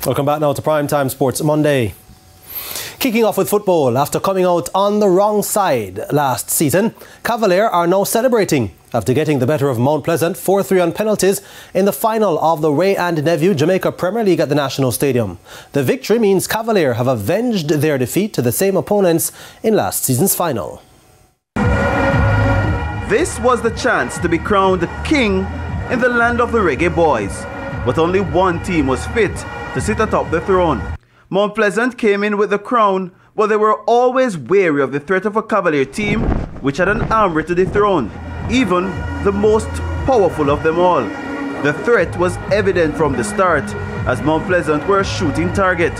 Welcome back now to Primetime Sports Monday. Kicking off with football, after coming out on the wrong side last season, Cavalier are now celebrating after getting the better of Mount Pleasant 4-3 on penalties in the final of the Ray and Nephew Jamaica Premier League at the National Stadium. The victory means Cavalier have avenged their defeat to the same opponents in last season's final. This was the chance to be crowned king in the land of the reggae boys, but only one team was fit to sit atop the throne. Mount Pleasant came in with the crown, but they were always wary of the threat of a Cavalier team which had an armory to dethrone, even the most powerful of them all. The threat was evident from the start, as Mount Pleasant were a shooting target.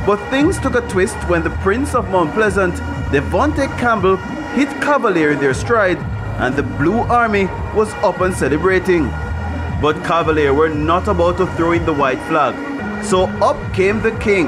But things took a twist when the Prince of Mount Pleasant, Devontae Campbell, hit Cavalier in their stride, and the Blue Army was up and celebrating. But Cavalier were not about to throw in the white flag. So up came the king,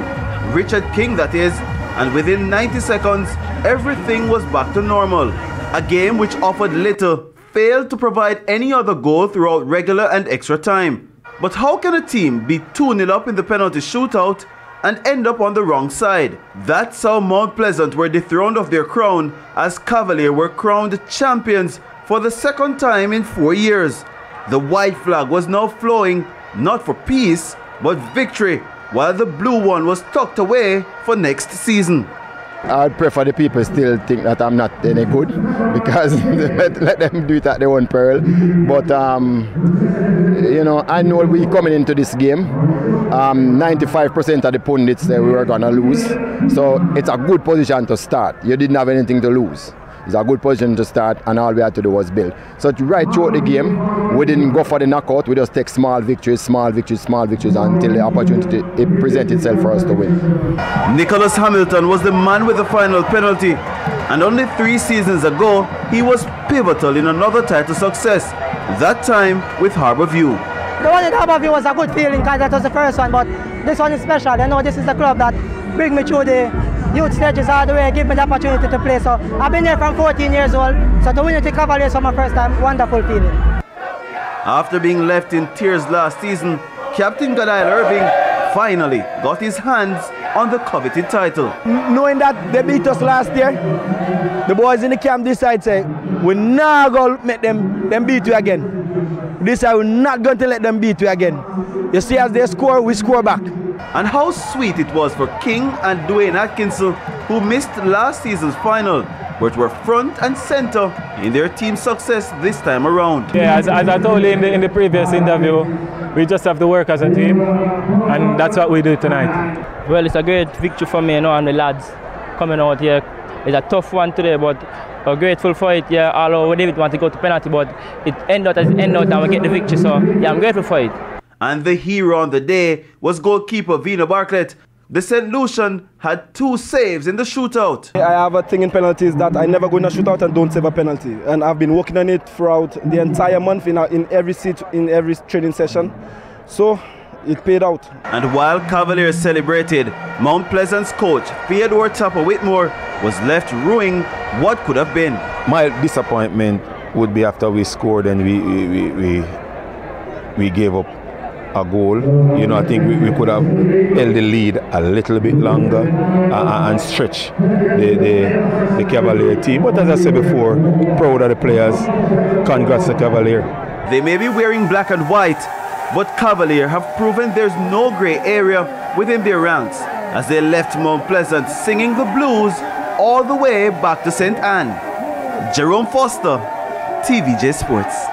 Richard King that is, and within 90 seconds, everything was back to normal. A game which offered little failed to provide any other goal throughout regular and extra time. But how can a team be 2-0 up in the penalty shootout and end up on the wrong side? That's how Mount Pleasant were dethroned of their crown, as Cavalier were crowned champions for the second time in 4 years. The white flag was now flowing, not for peace, but victory, while the blue one was tucked away for next season. I'd prefer the people still think that I'm not any good, because let them do it at their own peril. But you know, I know we coming into this game, 95% of the pundits say we were gonna lose, so it's a good position to start. You didn't have anything to lose. It's a good position to start, and all we had to do was build. So right throughout the game, we didn't go for the knockout. We just take small victories until the opportunity presents itself for us to win. Nicholas Hamilton was the man with the final penalty, and only 3 seasons ago, he was pivotal in another title success, that time with Harbourview. The one in Harbourview was a good feeling because that was the first one, but this one is special. You know, this is the club that bring me through the youth stages all the way, give me the opportunity to play. So I've been here from 14 years old, so to win it to Cavaliers for my first time, wonderful feeling. After being left in tears last season, Captain Gadiel Irving finally got his hands on the coveted title. Knowing that they beat us last year, the boys in the camp decide say, we're not going to make them beat you again. This year we're not going to let them beat you again. You see, as they score, we score back. And how sweet it was for King and Dwayne Atkinson, who missed last season's final, but were front and center in their team's success this time around. Yeah, as I told you in the previous interview, we just have to work as a team, and that's what we do tonight. Well, it's a great victory for me, you know, and the lads coming out here. It's a tough one today, but we're grateful for it. Yeah, although we didn't want to go to penalty, but it ended out as it ended out, and we get the victory. So yeah, I'm grateful for it. And the hero on the day was goalkeeper Vino Bartlett. The St. Lucian had 2 saves in the shootout. I have a thing in penalties that I never go in a shootout and don't save a penalty. And I've been working on it throughout the entire month in every training session. So it paid out. And while Cavaliers celebrated, Mount Pleasant's coach Theodore Tapper Whitmore was left ruining what could have been. My disappointment would be after we scored and we gave up a goal. You know, I think we could have held the lead a little bit longer and stretch the Cavalier team. But as I said before, proud of the players. Congrats to Cavalier. They may be wearing black and white, but Cavalier have proven there's no grey area within their ranks, as they left Mount Pleasant singing the blues all the way back to St. Anne. Jerome Foster, TVJ Sports.